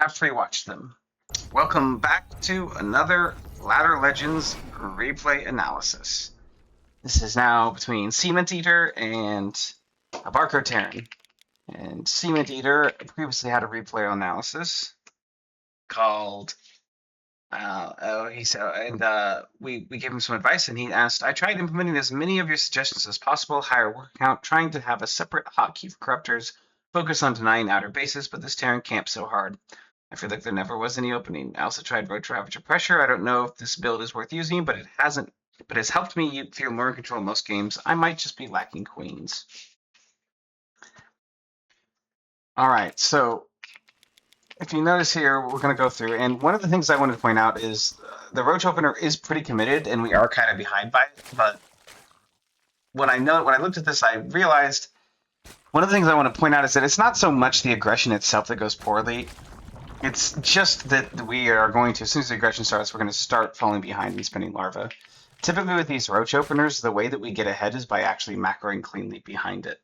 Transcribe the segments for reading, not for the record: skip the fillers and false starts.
After we watched them. Welcome back to another Ladder Legends replay analysis. This is now between Cement Eater and a Barco Terran. And Cement Eater previously had a replay analysis called. We gave him some advice, and he asked, I tried implementing as many of your suggestions as possible, higher work count, trying to have a separate hotkey for corruptors, focus on denying outer bases, but this Terran camps so hard. I feel like there never was any opening. I also tried Roach Ravager Pressure. I don't know if this build is worth using, but it hasn't. But it's helped me feel more in control in most games. I might just be lacking queens. All right, so if you notice here, we're going to go through, and one of the things I wanted to point out is the Roach Opener is pretty committed, and we are kind of behind by it. But when I looked at this, I realized one of the things I want to point out is that it's not so much the aggression itself that goes poorly. It's just that we are going to, as soon as the aggression starts, we're going to start falling behind and spinning larva. Typically with these roach openers, the way that we get ahead is by actually macroing cleanly behind it.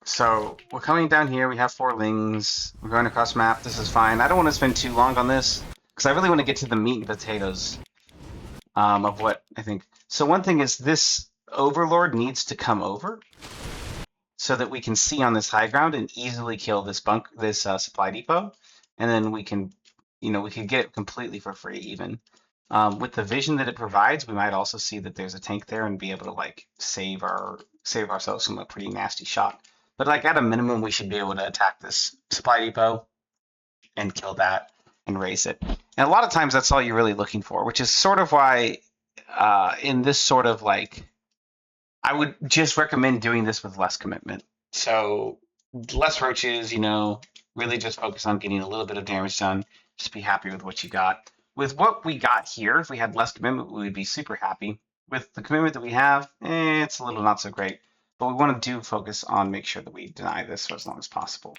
So we're coming down here. We have 4 lings. We're going across map. This is fine. I don't want to spend too long on this because I really want to get to the meat and potatoes of what I think. So one thing is this Overlord needs to come over so that we can see on this high ground and easily kill this supply depot, and then we can get it completely for free even. With the vision that it provides, we might also see that there's a tank there and be able to like save ourselves from a pretty nasty shot. But like at a minimum, we should be able to attack this supply depot and kill that and raise it. And a lot of times that's all you're really looking for, which is sort of why in this sort of like, I would just recommend doing this with less commitment. So less roaches, really just focus on getting a little bit of damage done. Just be happy with what you got. With what we got here, if we had less commitment, we would be super happy. With the commitment that we have, it's a little not so great. But we want to focus on make sure that we deny this for as long as possible.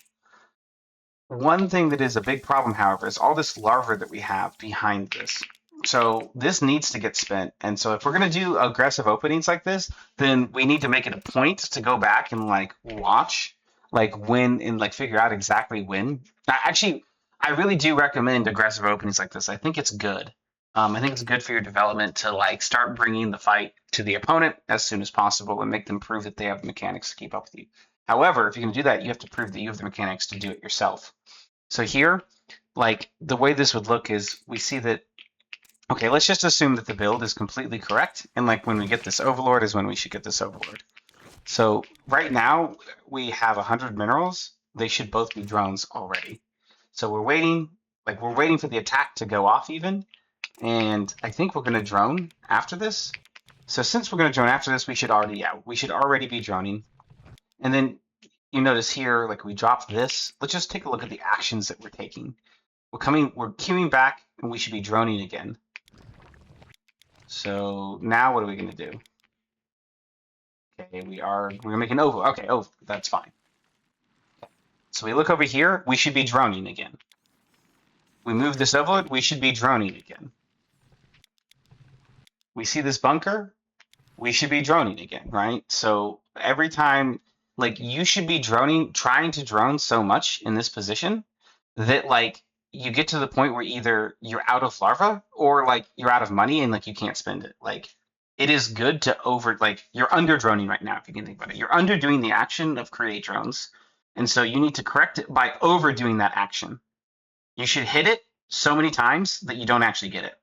One thing that is a big problem, however, is all this larva that we have behind this. So this needs to get spent. And so if we're going to do aggressive openings like this, then we need to make it a point to go back and like watch like when and like figure out exactly when. Actually, I really do recommend aggressive openings like this. I think it's good. I think it's good for your development to like start bringing the fight to the opponent as soon as possible and make them prove that they have the mechanics to keep up with you. However, if you're going to do that, you have to prove that you have the mechanics to do it yourself. So here, like the way this would look is we see that, okay, let's just assume that the build is completely correct. And like when we get this Overlord is when we should get this Overlord. So right now we have 100 minerals. They should both be drones already. So we're waiting for the attack to go off even. And I think we're going to drone after this. So since we're going to drone after this, we should already be droning. And then you notice here, like we dropped this. Let's just take a look at the actions that we're taking. We're queuing back, and we should be droning again. So now what are we going to do? Okay, we're going to make an oval. Okay, that's fine. So we look over here, we should be droning again. We move this overload, we should be droning again. We see this bunker, we should be droning again, right? So every time, like you should be trying to drone so much in this position that like you get to the point where either you're out of larva or like you're out of money and like you can't spend it. Like it is good to you're under droning right now if you can think about it. You're underdoing the action of create drones. And so you need to correct it by overdoing that action. You should hit it so many times that you don't actually get it.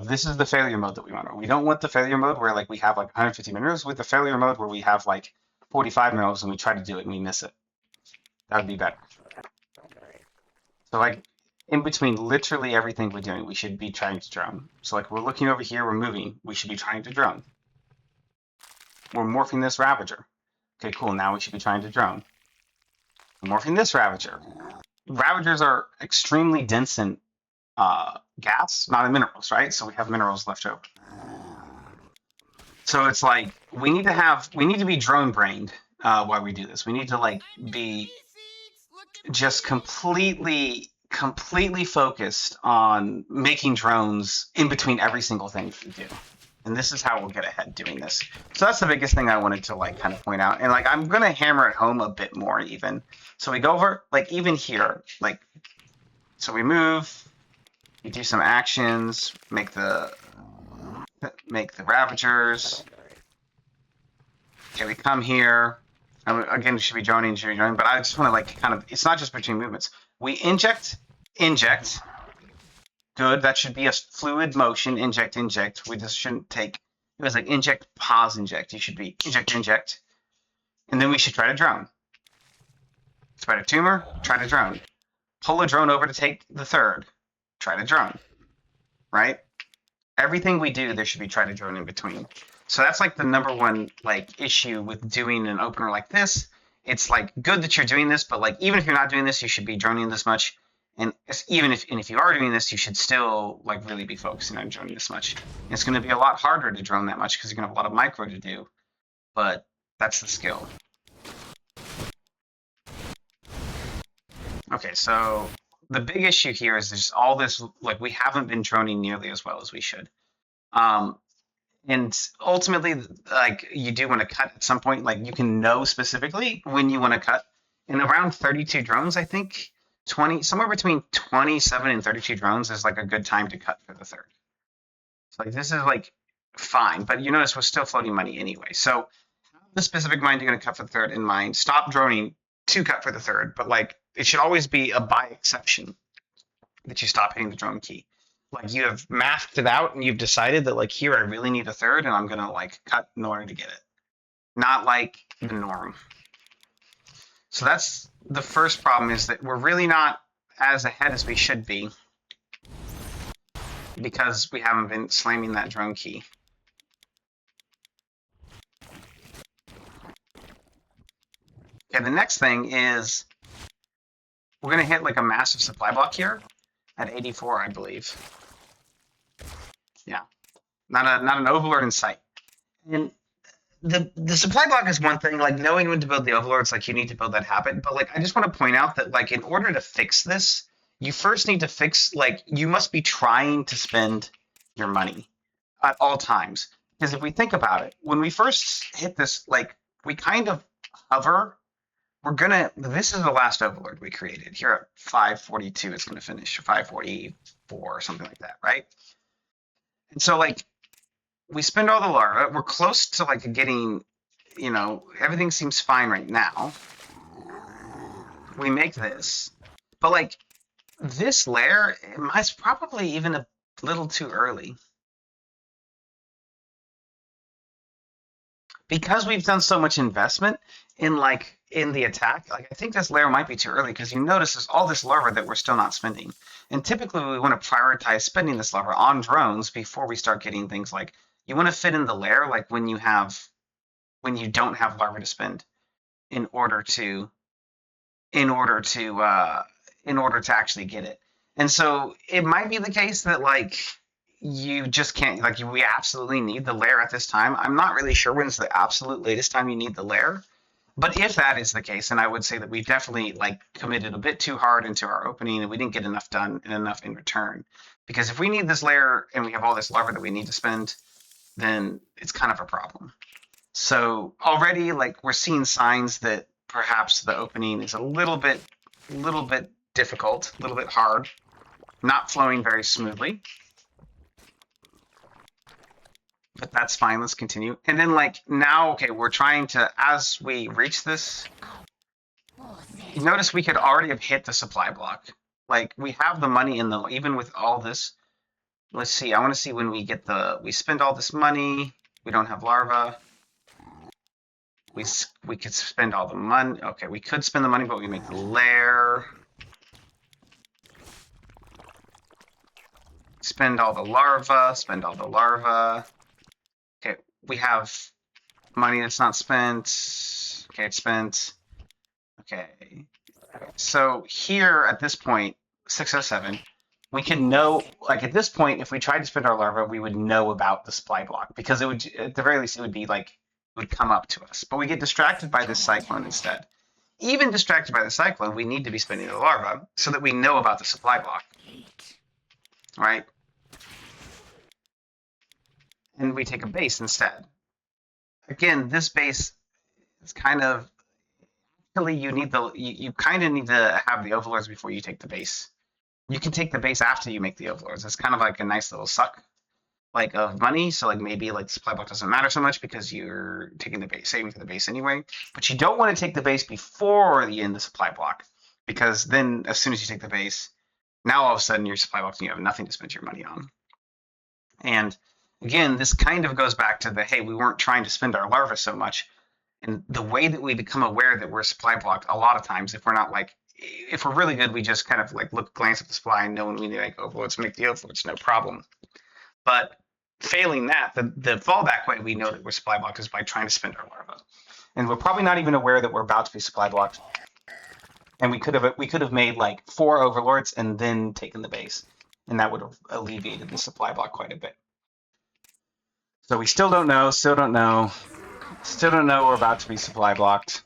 This is the failure mode that we want. We don't want the failure mode where like we have like 150 minerals. With the failure mode where we have like 45 minerals and we try to do it and we miss it. That would be better. So like in between literally everything we're doing, we should be trying to drone. So like we're looking over here, we're moving. We should be trying to drone. We're morphing this Ravager. Okay, cool. Now we should be trying to drone. We're morphing this Ravager. Ravagers are extremely dense in gas, not in minerals, right? So we have minerals left over. So it's like we need to be drone brained while we do this. We need to like be just completely completely focused on making drones in between every single thing that we do. And this is how we'll get ahead doing this. So that's the biggest thing I wanted to like kind of point out. And like I'm gonna hammer it home a bit more even. So we go over like even here, like so we move, we do some actions, make the Ravagers. Okay, we come here. Again, it should be droning, but I just want to like kind of, it's not just between movements. We inject, good, that should be a fluid motion, inject. We just shouldn't take, it was like inject, pause, inject. You should be inject. And then we should try to drone. Spread a tumor, try to drone. Pull a drone over to take the third, try to drone, right? Everything we do, there should be try to drone in between. So that's like the number one like issue with doing an opener like this. It's like good that you're doing this, but like even if you're not doing this, you should be droning this much. And even if you are doing this, you should still like really be focusing on droning this much. And it's going to be a lot harder to drone that much because you're going to have a lot of micro to do. But that's the skill. Okay, so the big issue here is there's all this like we haven't been droning nearly as well as we should. And ultimately, like you do want to cut at some point. Like you can know specifically when you want to cut. In around 32 drones, I think 20, somewhere between 27 and 32 drones is like a good time to cut for the third. So like this is like fine, but you notice we're still floating money anyway. So have the specific mind you're going to cut for the third in mind. Stop droning to cut for the third, but like it should always be a by exception that you stop hitting the drone key. Like you have mathed it out and you've decided that like here I really need a third and I'm gonna like cut in order to get it. Not like the norm. So that's the first problem, is that we're really not as ahead as we should be because we haven't been slamming that drone key. Okay, the next thing is we're gonna hit like a massive supply block here at 84, I believe. Yeah, not an overlord in sight. And the supply block is one thing, like knowing when to build the overlords, like you need to build that habit. But like I just want to point out that like in order to fix this, you first need to fix, like you must be trying to spend your money at all times. Because if we think about it, when we first hit this, like we kind of hover. This is the last overlord we created. Here at 542, it's gonna finish, 544 or something like that, right? And so like we spend all the larva, we're close to like getting, you know, everything seems fine right now. We make this, but like this layer is probably even a little too early. Because we've done so much investment in the attack, like I think this layer might be too early, because you notice there's all this larva that we're still not spending. And typically we want to prioritize spending this larva on drones before we start getting things like, you want to fit in the layer like when you don't have larva to spend in order to actually get it. And so it might be the case that like you just can't, like we absolutely need the layer at this time. I'm not really sure when's the absolute latest time you need the layer. But if that is the case, then I would say that we definitely like committed a bit too hard into our opening and we didn't get enough done and enough in return. Because if we need this layer and we have all this larva that we need to spend, then it's kind of a problem. So already like we're seeing signs that perhaps the opening is a little bit difficult, a little bit hard, not flowing very smoothly. But that's fine, let's continue. And then like now, okay, we're trying to, as we reach this, you notice we could already have hit the supply block. Like we have the money in the, even with all this, let's see, I want to see when we spend all this money, we don't have larva. We could spend all the money. Okay, we could spend the money, but we make the lair. Spend all the larva. Okay, we have money that's not spent. Okay, it's spent. Okay. So here at this point, 607, we can know, like at this point, if we tried to spend our larva, we would know about the supply block because it would, at the very least, it would be like, it would come up to us. But we get distracted by this cyclone instead. even distracted by the cyclone, we need to be spending the larva so that we know about the supply block, right? And we take a base instead. Again, this base is kind of really you kind of need to have the overlords before you take the base. You can take the base after you make the overlords. It's kind of like a nice little suck like of money. So like maybe like the supply block doesn't matter so much because you're taking the base, saving for the base anyway. But you don't want to take the base before you end the supply block because then as soon as you take the base, now all of a sudden your supply block and you have nothing to spend your money on. And again, this kind of goes back to the hey, we weren't trying to spend our larva so much. And the way that we become aware that we're supply blocked a lot of times, if we're not like, if we're really good, we just kind of like glance at the supply and know when we need like overloads, make the overloads, no problem. But failing that, the fallback way we know that we're supply blocked is by trying to spend our larva. And we're probably not even aware that we're about to be supply blocked. And we could have made like 4 overlords and then taken the base. And that would have alleviated the supply block quite a bit. So we still don't know, still don't know we're about to be supply blocked.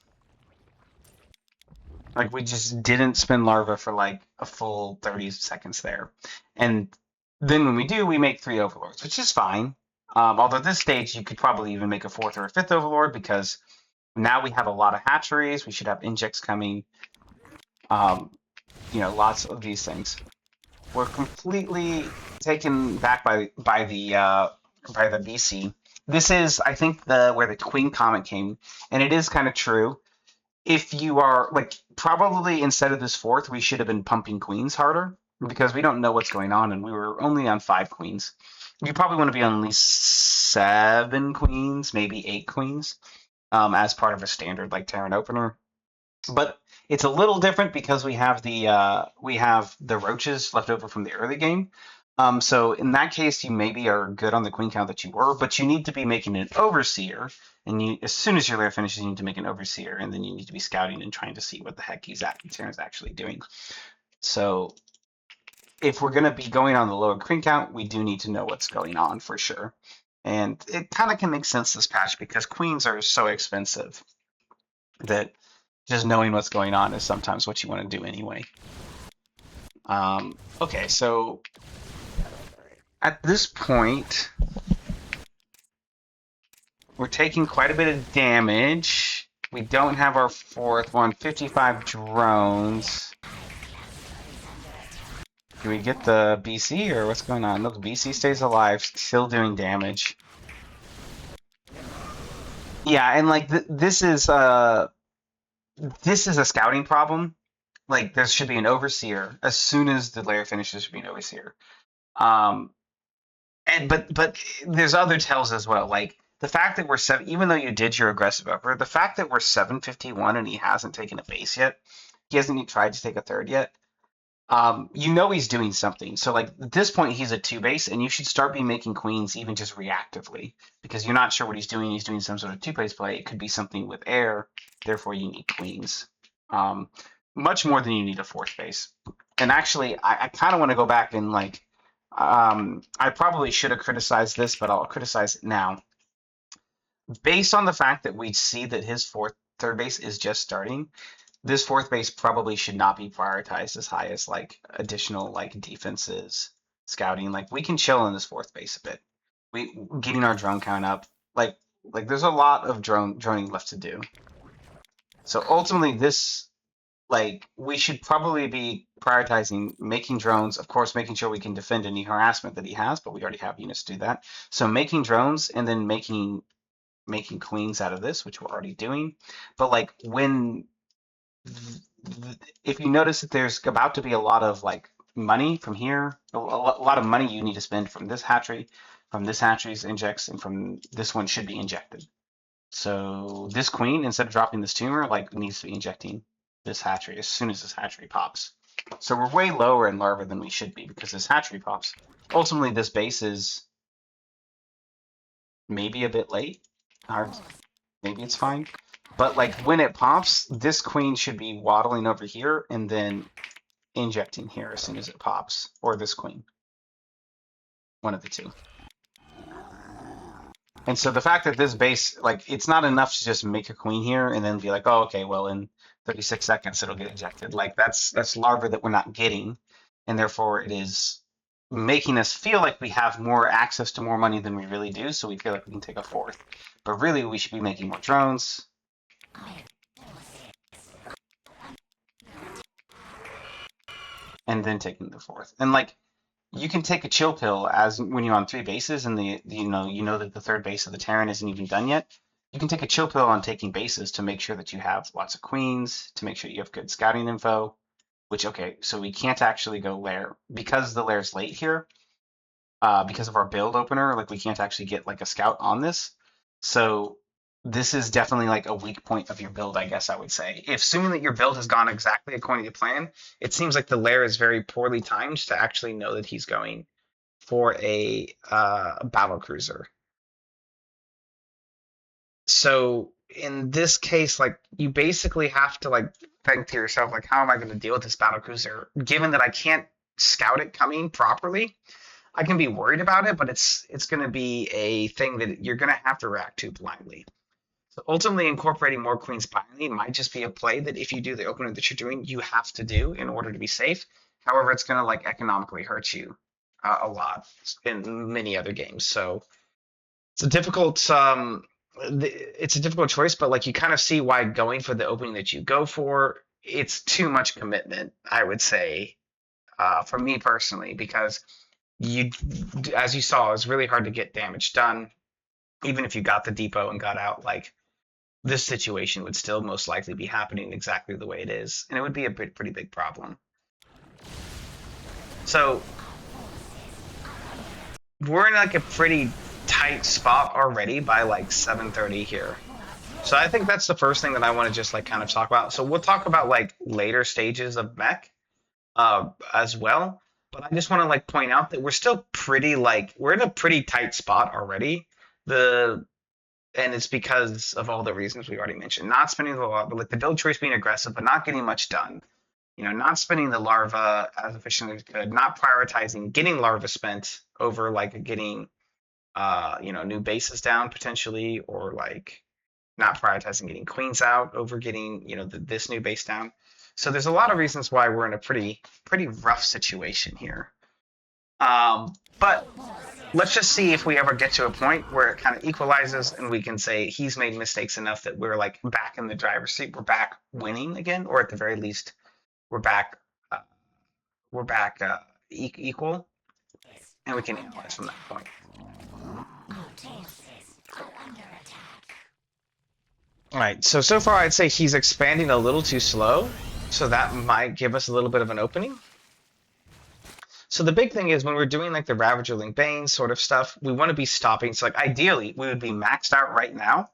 Like we just didn't spend larva for like a full 30 seconds there. And then when we do, we make 3 overlords, which is fine. Although at this stage, you could probably even make a 4th or a 5th overlord because now we have a lot of hatcheries. We should have injects coming. Lots of these things. We're completely taken back by the BC. This is, I think, where the Queen comment came, and it is kind of true. If you are like probably instead of this 4th, we should have been pumping queens harder because we don't know what's going on, and we were only on 5 queens. You probably want to be on at least 7 queens, maybe 8 queens, as part of a standard like Terran opener. But it's a little different because we have the roaches left over from the early game. So in that case, you maybe are good on the queen count that you were, but you need to be making an overseer. And as soon as your lair finishes, you need to make an overseer, and then you need to be scouting and trying to see what the heck Terran's actually doing. So if we're going to be going on the lower queen count, we do need to know what's going on for sure. And it kind of can make sense this patch because queens are so expensive that just knowing what's going on is sometimes what you want to do anyway. Okay, so at this point, we're taking quite a bit of damage. We don't have our 4th one. 55 drones. Do we get the BC or what's going on? No, the BC stays alive, still doing damage. Yeah, and like this is a scouting problem. Like there should be an overseer as soon as the lair finishes. There should be an overseer. But there's other tells as well. Like the fact that we're even though you did your aggressive upper, the fact that we're 751 and he hasn't taken a base yet, he hasn't even tried to take a 3rd yet. He's doing something. So like at this point, he's a 2 base, and you should start making queens even just reactively because you're not sure what he's doing. He's doing some sort of 2 base play. It could be something with air. Therefore, you need queens. Much more than you need a 4th base. And actually, I kind of want to go back and like. I probably should have criticized this, but I'll criticize it now. Based on the fact that we see that his 3rd base is just starting, this 4th base probably should not be prioritized as high as like additional like defenses, scouting. Like we can chill in this 4th base a bit. We getting our drone count up. Like there's a lot of droning left to do. So ultimately, this. Like, we should probably be prioritizing making drones, of course, making sure we can defend any harassment that he has, but we already have units to do that. So making drones and then making queens out of this, which we're already doing. But like if you notice that there's about to be a lot of like money from here, a lot of money you need to spend from this hatchery, from this hatchery's injects, and from this one should be injected. So this queen, instead of dropping this tumor, like needs to be injecting this hatchery as soon as this hatchery pops. So we're way lower in larva than we should be because this hatchery pops. Ultimately, this base is maybe a bit late. Maybe it's fine. But like when it pops, this queen should be waddling over here and then injecting here as soon as it pops. Or this queen. One of the two. And so the fact that this base, like, it's not enough to just make a queen here and then be like, oh, okay, well, in 36 seconds it'll get ejected. Like that's larva that we're not getting, and therefore it is making us feel like we have more access to more money than we really do. So we feel like we can take a fourth, but really we should be making more drones and then taking the fourth. And like you can take a chill pill as when you're on three bases and you know that the third base of the Terran isn't even done yet. You can take a chill pill on taking bases to make sure that you have lots of queens, to make sure you have good scouting info. Which okay, so we can't actually go lair because the lair's late here. Because of our build opener, like we can't actually get like a scout on this. So this is definitely like a weak point of your build, I guess I would say. If assuming that your build has gone exactly according to plan, it seems like the lair is very poorly timed to actually know that he's going for a battle cruiser. So in this case, like you basically have to like think to yourself, like, how am I going to deal with this battle cruiser, given that I can't scout it coming properly? I can be worried about it, but it's going to be a thing that you're going to have to react to blindly. So ultimately, incorporating more queens blindly might just be a play that if you do the opener that you're doing, you have to do in order to be safe. However, it's going to like economically hurt you a lot in many other games. So it's a difficult it's a difficult choice, but like you kind of see why going for the opening that you go for, it's too much commitment, I would say, for me personally, because you, as you saw, it was really hard to get damage done. Even if you got the depot and got out, like this situation would still most likely be happening exactly the way it is, and it would be a pretty big problem. So we're in like a pretty tight spot already by like 7:30 here. So I think that's the first thing that I want to just like kind of talk about. So we'll talk about like later stages of mech as well. But I just want to like point out that we're still pretty like we're in a pretty tight spot already. The and it's because of all the reasons we already mentioned. Not spending a lot, but like the build choice being aggressive, but not getting much done. You know, not spending the larva as efficiently as good, not prioritizing getting larva spent over like getting new bases down potentially, or like not prioritizing getting queens out over getting, this new base down. So there's a lot of reasons why we're in a pretty rough situation here. But let's just see if we ever get to a point where it kind of equalizes and we can say he's made mistakes enough that we're like back in the driver's seat, we're back winning again, or at the very least, we're back uh, equal, and we can analyze from that point. All right, so far I'd say he's expanding a little too slow, so that might give us a little bit of an opening. So the big thing is when we're doing like the Ravager Bane sort of stuff, we want to be stopping. So like ideally we would be maxed out right now,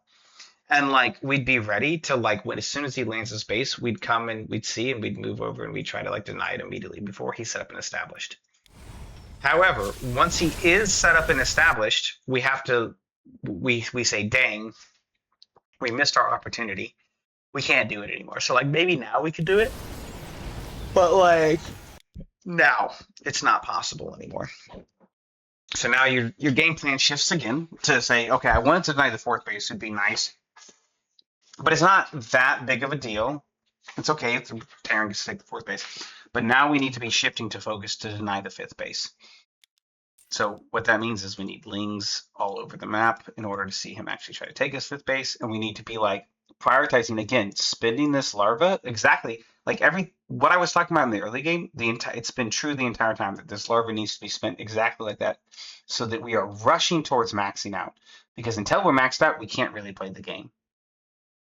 and like we'd be ready to like when as soon as he lands his base, we'd come and we'd see and we'd move over and we'd try to like deny it immediately before he's set up and established. However, once he is set up and established, we have to we say, dang, we missed our opportunity. We can't do it anymore. So like maybe now we could do it, but like now it's not possible anymore. So now your game plan shifts again to say, okay, I wanted to deny the fourth base, would be nice, but it's not that big of a deal. It's okay if the Terran gets to take the fourth base, but now we need to be shifting to focus to deny the fifth base. So what that means is we need lings all over the map in order to see him actually try to take his fifth base, and we need to be like prioritizing again, spending this larva exactly like what I was talking about in the early game. It's been true the entire time that this larva needs to be spent exactly like that, so that we are rushing towards maxing out. Because until we're maxed out, we can't really play the game.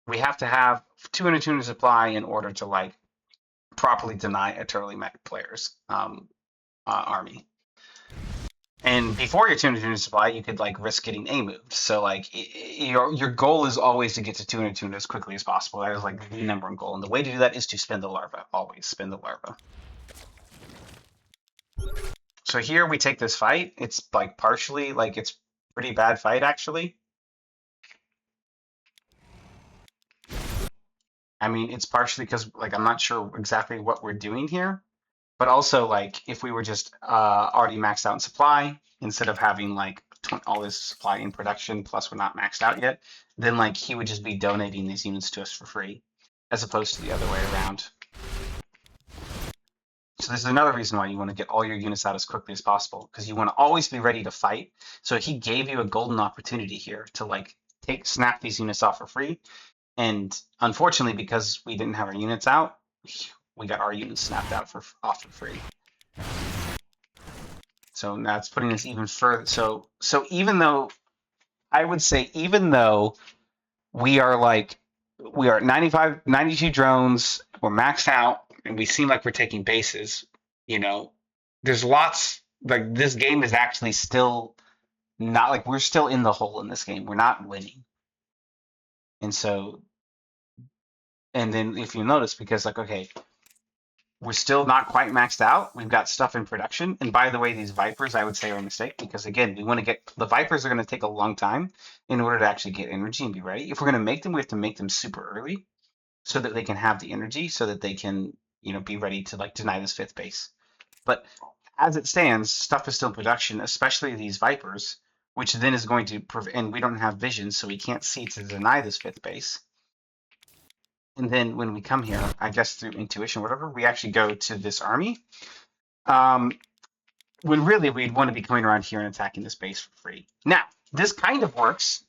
We have to have 200 tuna supply in order to like properly deny a Turley Mech player's army. And before your 200 tuna supply, you could like risk getting A moved. So like your goal is always to get to 200 tuna as quickly as possible. That is like the number one goal, and the way to do that is to spend the larva. Always spend the larva. So here we take this fight. It's like partially like it's pretty bad fight actually. I mean, it's partially because like I'm not sure exactly what we're doing here. But also, like, if we were just already maxed out in supply, instead of having like all this supply in production, plus we're not maxed out yet, then like he would just be donating these units to us for free, as opposed to the other way around. So this is another reason why you want to get all your units out as quickly as possible, because you want to always be ready to fight. So he gave you a golden opportunity here to like snap these units off for free. And unfortunately, because we didn't have our units out, we got our units snapped out off for free. So that's putting us even further. So even though I would say, even though we are 95, 92 drones, we're maxed out, and we seem like we're taking bases, you know, there's lots, like this game is actually still not, like we're still in the hole in this game. We're not winning. And so, and then if you notice, because like, okay, we're still not quite maxed out. We've got stuff in production. And by the way, these Vipers, I would say, are a mistake, because again, we want to get, the Vipers are going to take a long time in order to actually get energy and be ready. If we're going to make them, we have to make them super early so that they can have the energy, so that they can, you know, be ready to like deny this 5th base. But as it stands, stuff is still in production, especially these Vipers, which then is going to prevent, and we don't have vision, so we can't see to deny this 5th base. And then when we come here, I guess through intuition, whatever, we actually go to this army. When really we'd want to be coming around here and attacking this base for free. Now, this kind of works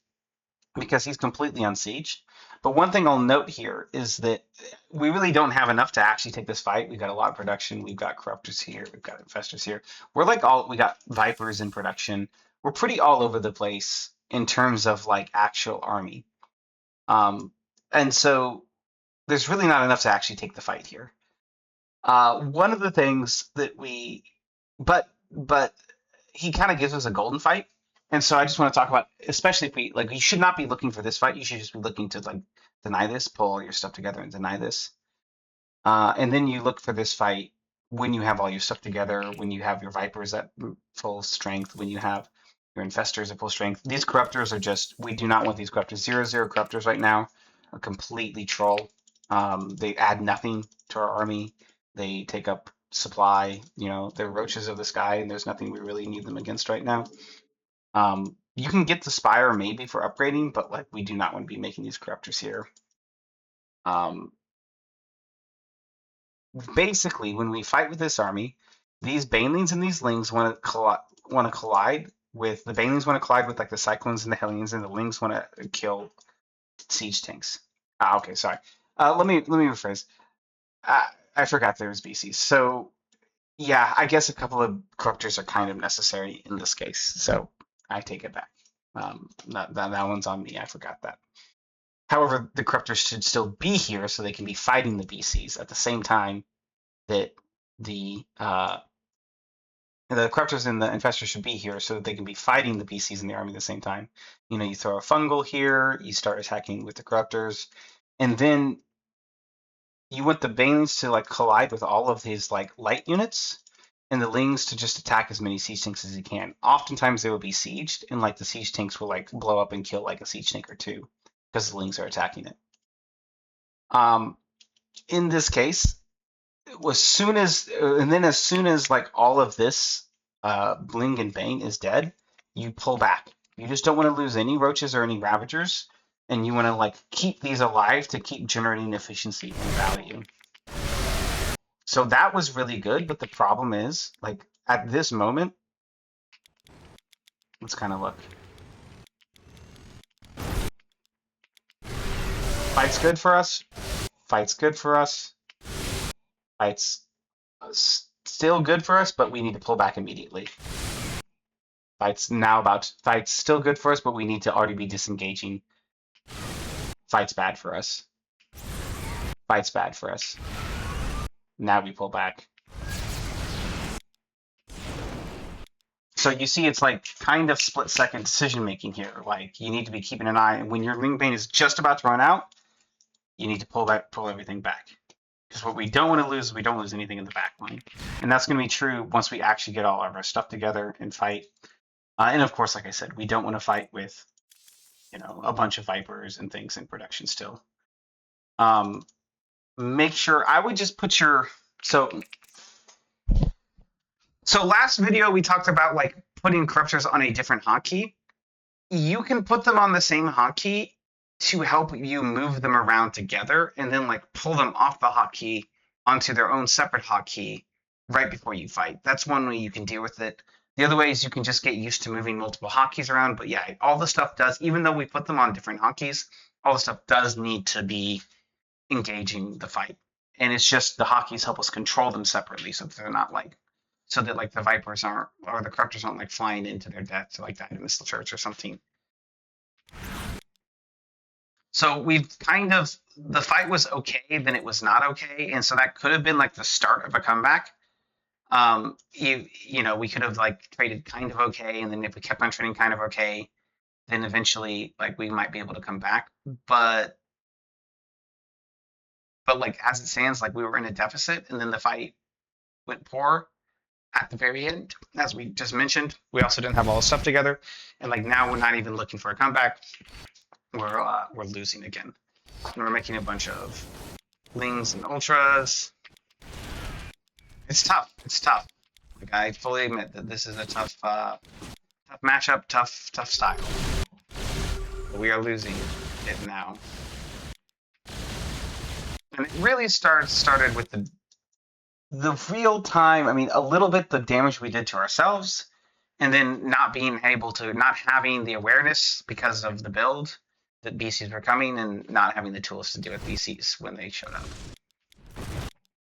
because he's completely unsieged. But one thing I'll note here is that we really don't have enough to actually take this fight. We've got a lot of production. We've got corruptors here. We've got infestors here. We're like we got Vipers in production. We're pretty all over the place in terms of like actual army. And so there's really not enough to actually take the fight here. One of the things that but he kind of gives us a golden fight. And so I just want to talk about, especially if we, like, you should not be looking for this fight. You should just be looking to like deny this, pull all your stuff together and deny this. And then you look for this fight when you have all your stuff together, when you have your Vipers at full strength, when you have your infestors at full strength. These corruptors are just, we do not want these corruptors. 0/0 corruptors right now are completely troll. They add nothing to our army. They take up supply. You know, they're roaches of the sky, and there's nothing we really need them against right now. You can get the Spire maybe for upgrading, but like we do not want to be making these corruptors here. Basically, when we fight with this army, these Banelings and these Lings want to collide with the Banelings want to collide with like the Cyclones and the Hellions, and the Lings want to kill siege tanks. Okay, sorry. Let me rephrase. I forgot there was BCs. So yeah, I guess a couple of corruptors are kind of necessary in this case. So I take it back. That one's on me. I forgot that. However, the corruptors should still be here so they can be fighting the BCs at the same time that the corruptors and the infestors should be here so that they can be fighting the BCs in the army at the same time. You know, you throw a fungal here, you start attacking with the corruptors, and then you want the Banelings to like collide with all of his like light units, and the Lings to just attack as many siege tanks as he can. Oftentimes they will be sieged, and like the siege tanks will like blow up and kill like a siege tank or two because the Lings are attacking it. In this case, as soon as like all of this Bling and Bane is dead, you pull back. You just don't want to lose any roaches or any ravagers, and you want to like keep these alive to keep generating efficiency and value. So that was really good, but the problem is, like, at this moment, let's kind of look. Fight's good for us. Fight's good for us. Fight's still good for us, but we need to pull back immediately. Fight's still good for us, but we need to already be disengaging. Fight's bad for us. Fight's bad for us. Now we pull back. So you see it's like kind of split-second decision-making here. Like, you need to be keeping an eye, and when your Ling Bane is just about to run out, you need to pull everything back. Because what we don't want to lose is we don't lose anything in the back line. And that's going to be true once we actually get all of our stuff together and fight. And of course, like I said, we don't want to fight with, you know, a bunch of Vipers and things in production still. Make sure, I would just put your, so last video we talked about like putting corruptors on a different hotkey, you can put them on the same hotkey to help you move them around together and then like pull them off the hotkey onto their own separate hotkey right before you fight. That's one way you can deal with it. The other way is you can just get used to moving multiple hotkeys around. But yeah, all the stuff does, even though we put them on different hotkeys, all the stuff does need to be engaging the fight. And it's just the hotkeys help us control them separately so that they're not like, so that like the Vipers aren't, or the Corruptors aren't like flying into their death to like die in Missile Church or something. So we've kind of, the fight was okay, then it was not okay, and so that could have been like the start of a comeback. You know, we could have like traded kind of okay, and then if we kept on trading kind of okay, then eventually like we might be able to come back. But like as it stands, like we were in a deficit, and then the fight went poor at the very end, as we just mentioned. We also didn't have all the stuff together, and like now we're not even looking for a comeback. We're losing again. And we're making a bunch of Lings and Ultras. It's tough. It's tough. Like I fully admit that this is a tough matchup, tough style. But we are losing it now. And it really started with the real time. I mean, a little bit the damage we did to ourselves, and then not having the awareness because of the build that BCs were coming, and not having the tools to deal with BCs when they showed up.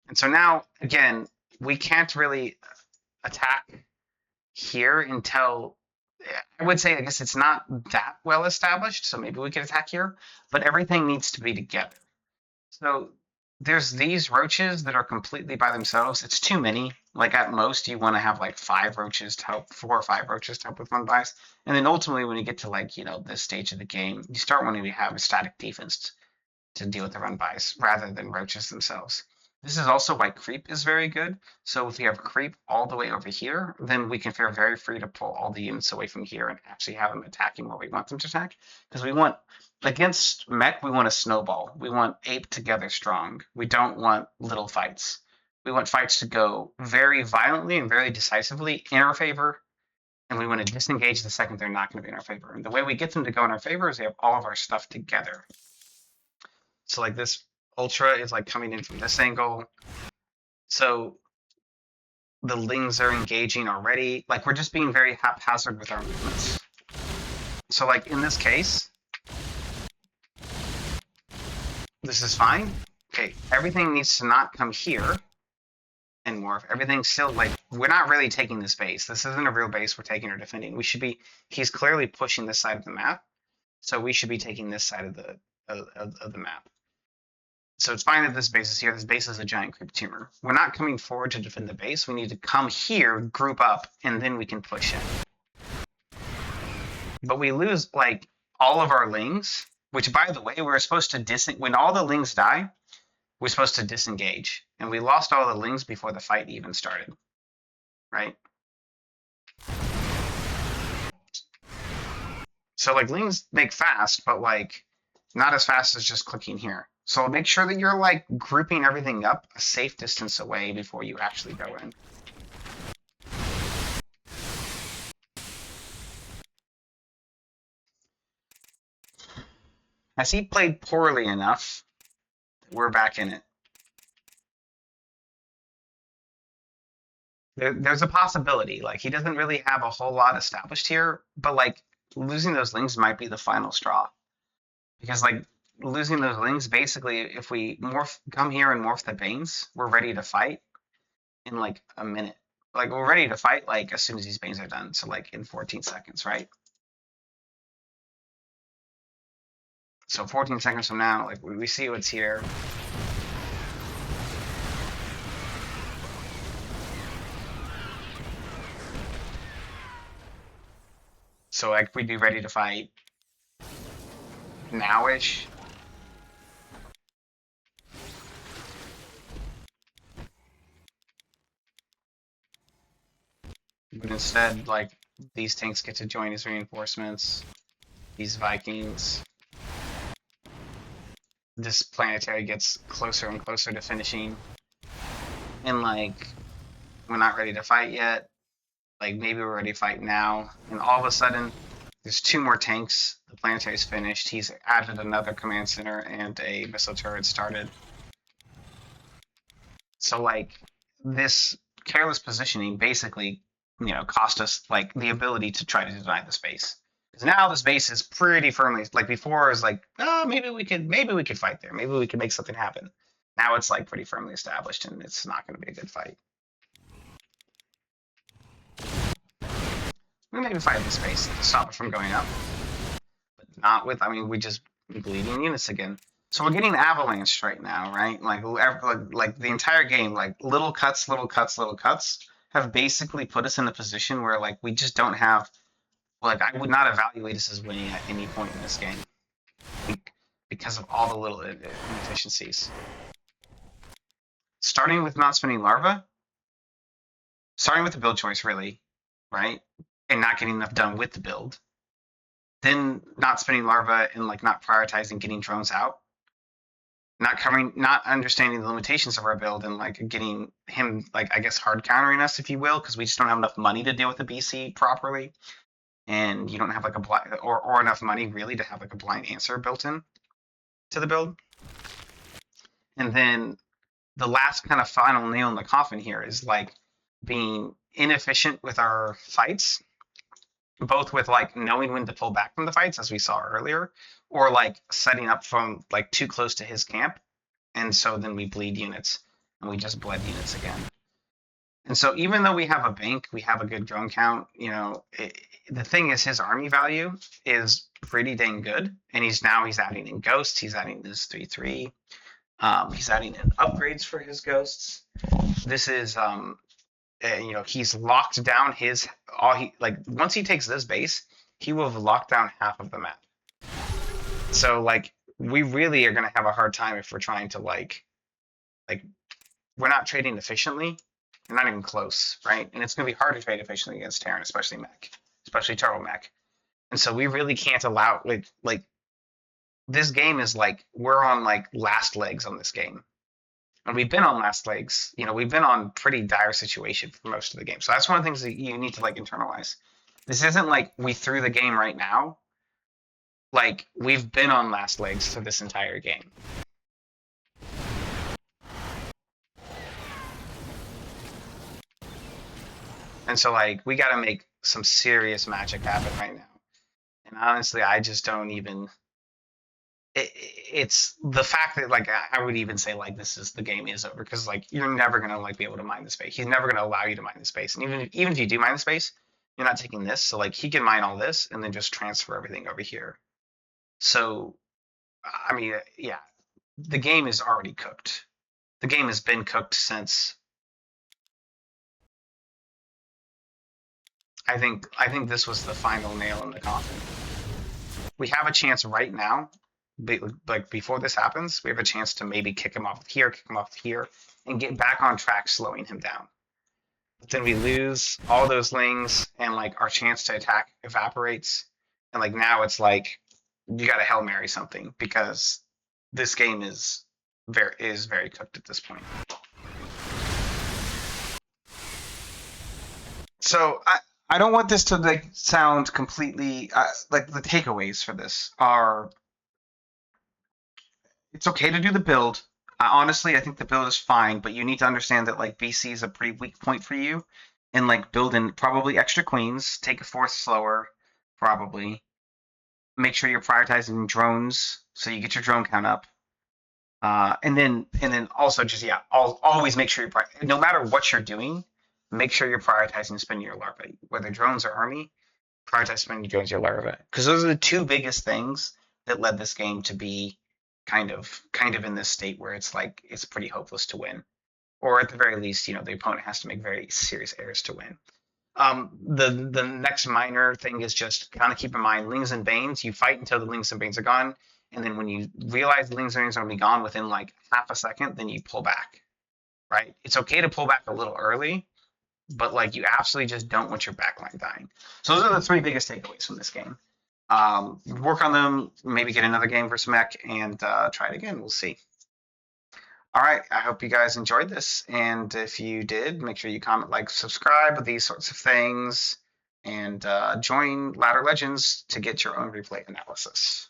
And so now, again, we can't really attack here until, I would say, I guess it's not that well established, so maybe we could attack here, but everything needs to be together. So there's these roaches that are completely by themselves. It's too many. Like at most, you want to have like 5 roaches to help, 4 or 5 roaches to help with one bias. And then ultimately, when you get to like, you know, this stage of the game, you start wanting to have a static defense to deal with the run bias rather than roaches themselves. This is also why creep is very good. So if we have creep all the way over here, then we can feel very free to pull all the units away from here and actually have them attacking where we want them to attack. Because we want, against mech, we want a snowball. We want ape together strong. We don't want little fights. We want fights to go very violently and very decisively in our favor. And we want to disengage the second they're not going to be in our favor. And the way we get them to go in our favor is we have all of our stuff together. So like this Ultra is like coming in from this angle. So the Lings are engaging already. Like we're just being very haphazard with our movements. So like in this case, this is fine. Okay, everything needs to not come here and morph. Everything's still like, we're not really taking this base. This isn't a real base we're taking or defending. We should be, he's clearly pushing this side of the map. So we should be taking this side of the map. So it's fine that this base is here. This base is a giant creep tumor. We're not coming forward to defend the base. We need to come here, group up, and then we can push in. But we lose like all of our Lings, which by the way, we're supposed to when all the Lings die, we're supposed to disengage. And we lost all the Lings before the fight even started. Right? So like Lings make fast, but like not as fast as just clicking here. So make sure that you're like grouping everything up a safe distance away before you actually go in. As he played poorly enough, we're back in it. There's a possibility. Like he doesn't really have a whole lot established here, but like losing those Lings might be the final straw. Because like losing those Lings, basically, if we come here and morph the Banes, we're ready to fight in like a minute. Like we're ready to fight like as soon as these Banes are done. So like in 14 seconds, right? So 14 seconds from now, like we see what's here. So like we'd be ready to fight now-ish. But instead, like, these tanks get to join as reinforcements. These Vikings. This planetary gets closer and closer to finishing. And, like, we're not ready to fight yet. Like maybe we're ready to fight now. And all of a sudden, there's 2 more tanks. The planetary's finished. He's added another command center and a missile turret started. So like this careless positioning basically, cost us like the ability to try to deny the space. Because now the space is pretty firmly like before it was like, oh, maybe we could fight there. Maybe we could make something happen. Now it's like pretty firmly established and it's not going to be a good fight. We maybe fight the space to stop it from going up. But not with, we just bleeding units again. So we're getting avalanched right now, right? Like the entire game, like little cuts have basically put us in a position where like we just don't have, like I would not evaluate us as winning at any point in this game because of all the little inefficiencies. Starting with not spending larva, starting with the build choice really, right? And not getting enough done with the build. Then not spending larva and like not prioritizing getting drones out. Not understanding the limitations of our build and like getting him like I guess hard countering us, if you will, because we just don't have enough money to deal with the BC properly, and you don't have like a blind or enough money really to have like a blind answer built in to the build. And then the last kind of final nail in the coffin here is like being inefficient with our fights, both with like knowing when to pull back from the fights as we saw earlier, or like setting up from like too close to his camp, and so then we bleed units and we just bled units again. And so even though we have a bank, we have a good drone count, the thing is his army value is pretty dang good, and he's adding in ghosts, he's adding this 3/3, he's adding in upgrades for his ghosts. This is he's locked down once he takes this base, he will have locked down half of the map. So like we really are going to have a hard time if we're trying to like we're not trading efficiently. We're not even close, right? And it's going to be hard to trade efficiently against Terran, especially mech, especially turtle mech. And so we really can't allow like this game is like we're on like last legs on this game. And we've been on last legs, we've been on pretty dire situation for most of the game. So that's one of the things that you need to like internalize. This isn't like we threw the game right now. Like we've been on last legs for this entire game. And so like we got to make some serious magic happen right now. And honestly, I just don't even. It's the fact that like I would even say like the game is over because like you're never gonna like be able to mine the space. He's never gonna allow you to mine the space, and even if you do mine the space, you're not taking this. So like he can mine all this and then just transfer everything over here. So yeah, the game is already cooked. The game has been cooked since. I think this was the final nail in the coffin. We have a chance right now. Like before this happens, we have a chance to maybe kick him off here, and get back on track, slowing him down. But then we lose all those lings, and like our chance to attack evaporates. And like now it's like you got to Hail Mary something because this game is very cooked at this point. So I don't want this to like sound completely like the takeaways for this are. It's okay to do the build. Honestly, I think the build is fine, but you need to understand that like BC is a pretty weak point for you, and like build in probably extra queens, take a fourth slower, probably. Make sure you're prioritizing drones so you get your drone count up, and then also just always make sure no matter what you're doing, make sure you're prioritizing spending your larva, whether drones or army. Prioritize spending drones or larva because those are the 2 biggest things that led this game to be kind of in this state where it's like it's pretty hopeless to win, or at the very least, the opponent has to make very serious errors to win. The next minor thing is just kind of keep in mind Lings and Banes. You fight until the Lings and Banes are gone, and then when you realize the Lings and Banes are going to be gone within like half a second, then you pull back. Right? It's okay to pull back a little early, but like you absolutely just don't want your backline dying. So those are the 3 biggest takeaways from this game. Work on them, maybe get another game versus mech, and try it again. We'll see. All right, I hope you guys enjoyed this. And if you did, make sure you comment, like, subscribe with these sorts of things, and join Ladder Legends to get your own replay analysis.